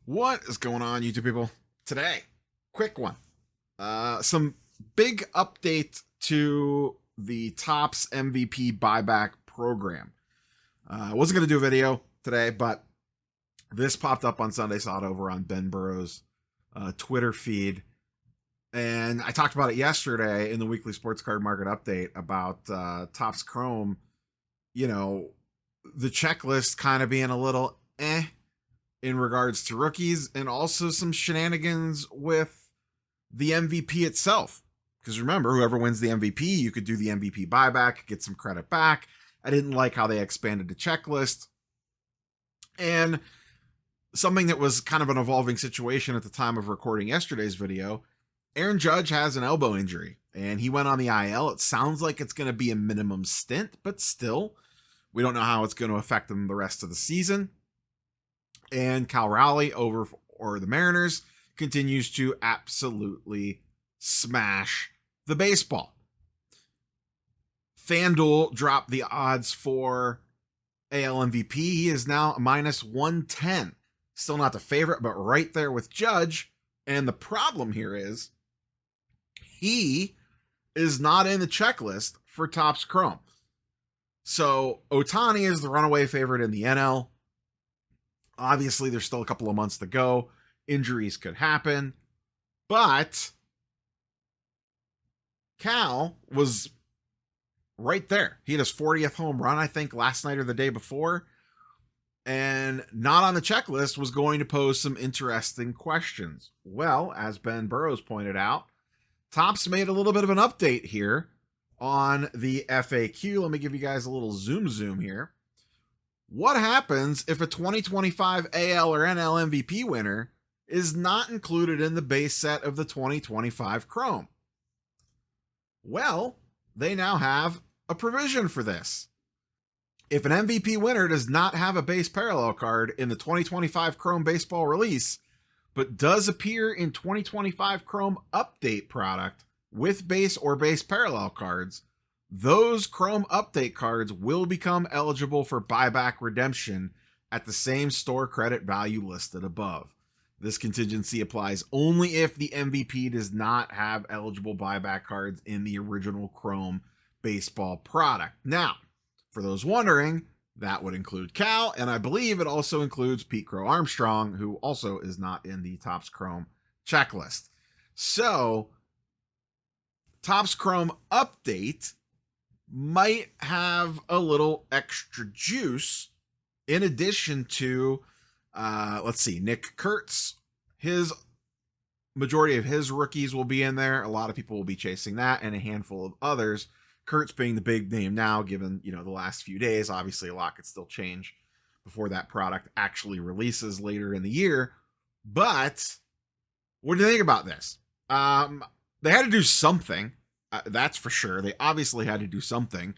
What is going on, YouTube people? Today, quick one. Some big update to the Topps MVP buyback program. I wasn't going to do a video today, but this popped up on Sunday. Saw it over on Ben Burrow's Twitter feed. And I talked about it yesterday in the weekly sports card market update about Topps Chrome, you know, the checklist kind of being a little in regards to rookies, and also some shenanigans with the MVP itself. Because remember, whoever wins the MVP, you could do the MVP buyback, get some credit back. I didn't like how they expanded the checklist. And something that was kind of an evolving situation at the time of recording yesterday's video, Aaron Judge has an elbow injury, and he went on the IL. It sounds like it's going to be a minimum stint, but still, we don't know how it's going to affect him the rest of the season. And Cal Raleigh over for the Mariners continues to absolutely smash the baseball. FanDuel dropped the odds for AL MVP. He is now minus 110. Still not the favorite, but right there with Judge. And the problem here is he is not in the checklist for Topps Chrome. So Ohtani is the runaway favorite in the NL. Obviously, there's still a couple of months to go. Injuries could happen. But Cal was right there. He had his 40th home run, I think, last night or the day before. And not on the checklist was going to pose some interesting questions. Well, as Ben Burrows pointed out, Topps made a little bit of an update here on the FAQ. Let me give you guys a little zoom here. What happens if a 2025 AL or NL MVP winner is not included in the base set of the 2025 Chrome? Well, they now have a provision for this. If an MVP winner does not have a base parallel card in the 2025 Chrome baseball release, but does appear in 2025 Chrome update product with base or base parallel cards, those Chrome update cards will become eligible for buyback redemption at the same store credit value listed above. This contingency applies only if the MVP does not have eligible buyback cards in the original Chrome baseball product. Now, for those wondering, that would include Cal, and I believe it also includes Pete Crow Armstrong, who also is not in the Topps Chrome checklist. So, Topps Chrome update might have a little extra juice in addition to, let's see, Nick Kurtz. His majority of his rookies will be in there. A lot of people will be chasing that, and a handful of others. Kurtz being the big name now, given, the last few days. Obviously, a lot could still change before that product actually releases later in the year. But what do you think about this? They had to do something. That's for sure. They obviously had to do something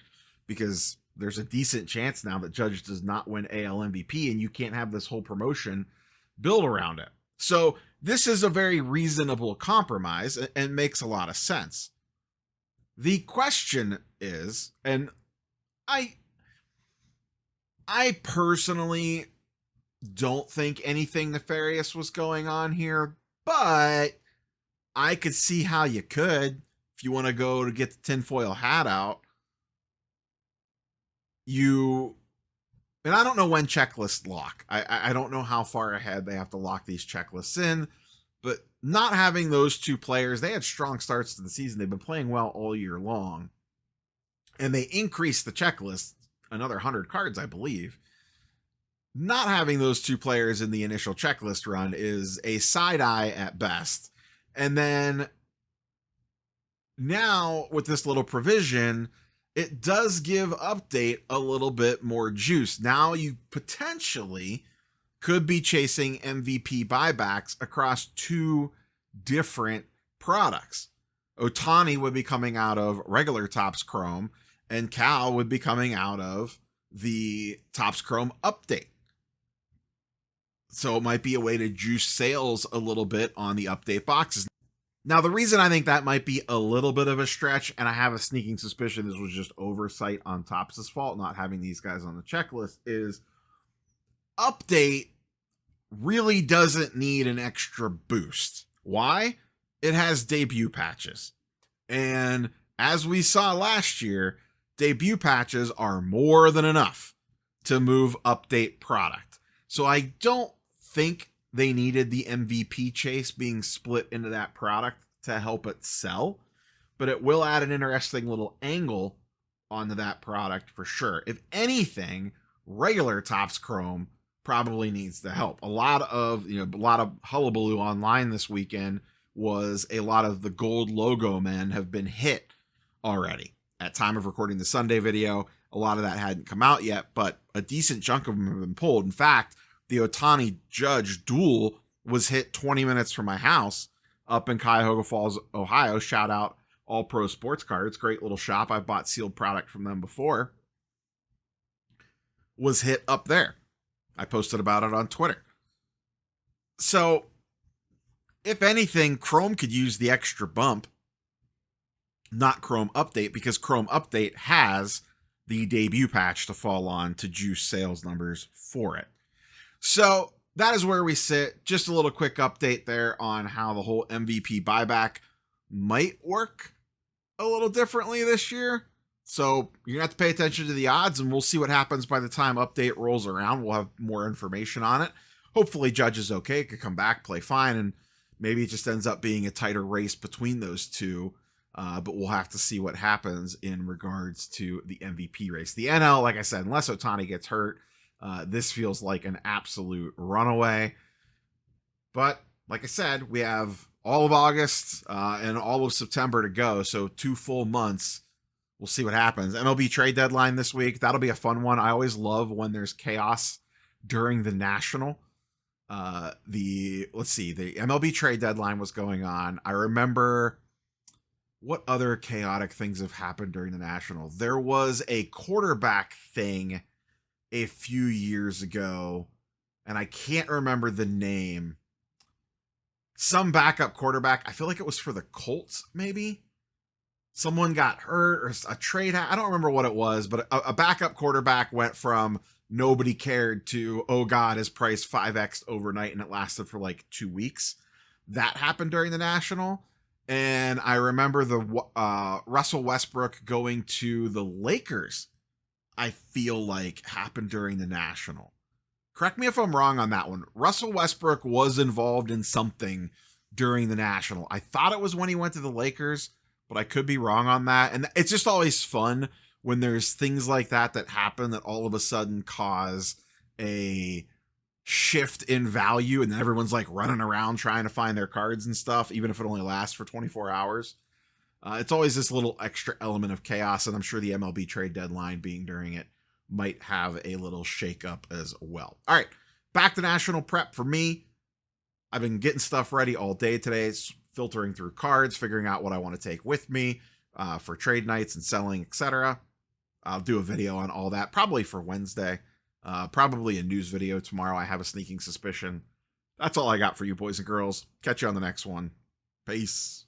because there's a decent chance now that Judge does not win AL MVP, and you can't have this whole promotion built around it. So this is a very reasonable compromise and makes a lot of sense. The question is, and I personally don't think anything nefarious was going on here, but I could see how you could. If you want to go to get the tinfoil hat out, and I don't know when checklists lock. I don't know how far ahead they have to lock these checklists in, but not having those two players, they had strong starts to the season. They've been playing well all year long, and they increased the checklist another 100 cards, I believe. Not having those two players in the initial checklist run is a side eye at best. And then now with this little provision, it does give update a little bit more juice. Now you potentially could be chasing MVP buybacks across two different products. Ohtani would be coming out of regular Topps Chrome, and Cal would be coming out of the Topps Chrome update. So it might be a way to juice sales a little bit on the update boxes. Now, the reason I think that might be a little bit of a stretch, and I have a sneaking suspicion this was just oversight on Topps' fault, not having these guys on the checklist, is update really doesn't need an extra boost. Why? It has debut patches. And as we saw last year, debut patches are more than enough to move update product. So I don't think they needed the MVP chase being split into that product to help it sell, but it will add an interesting little angle onto that product for sure. If anything, regular Topps Chrome probably needs the help. A lot of hullabaloo online this weekend was a lot of the gold logo men have been hit already. At time of recording the Sunday video, a lot of that hadn't come out yet, but a decent chunk of them have been pulled. In fact, the Ohtani Judge duel was hit 20 minutes from my house up in Cuyahoga Falls, Ohio. Shout out All Pro Sports Cards. Great little shop. I've bought sealed product from them before. Was hit up there. I posted about it on Twitter. So, if anything, Chrome could use the extra bump, not Chrome Update, because Chrome Update has the debut patch to fall on to juice sales numbers for it. So that is where we sit. Just a little quick update there on how the whole MVP buyback might work a little differently this year. So you're going to have to pay attention to the odds, and we'll see what happens by the time update rolls around. We'll have more information on it. Hopefully Judge is okay, could come back, play fine, and maybe it just ends up being a tighter race between those two. But we'll have to see what happens in regards to the MVP race. The NL, like I said, unless Ohtani gets hurt, this feels like an absolute runaway. But like I said, we have all of August and all of September to go. So 2 full months. We'll see what happens. MLB trade deadline this week. That'll be a fun one. I always love when there's chaos during the National. The MLB trade deadline was going on. I remember what other chaotic things have happened during the National. There was a quarterback thing a few years ago, and I can't remember the name. Some backup quarterback. I feel like it was for the Colts, maybe. Someone got hurt or a trade. I don't remember what it was, but a backup quarterback went from nobody cared to, oh God, his price 5x'd overnight, and it lasted for like 2 weeks. That happened during the National. And I remember the Russell Westbrook going to the Lakers, I feel like happened during the National. Correct me if I'm wrong on that one. Russell Westbrook was involved in something during the National. I thought it was when he went to the Lakers, but I could be wrong on that. And it's just always fun when there's things like that happen that all of a sudden cause a shift in value, and then everyone's like running around trying to find their cards and stuff, even if it only lasts for 24 hours. It's always this little extra element of chaos, and I'm sure the MLB trade deadline being during it might have a little shakeup as well. All right, back to National prep for me. I've been getting stuff ready all day today, filtering through cards, figuring out what I want to take with me for trade nights and selling, etc. I'll do a video on all that, probably for Wednesday. Probably a news video tomorrow. I have a sneaking suspicion. That's all I got for you, boys and girls. Catch you on the next one. Peace.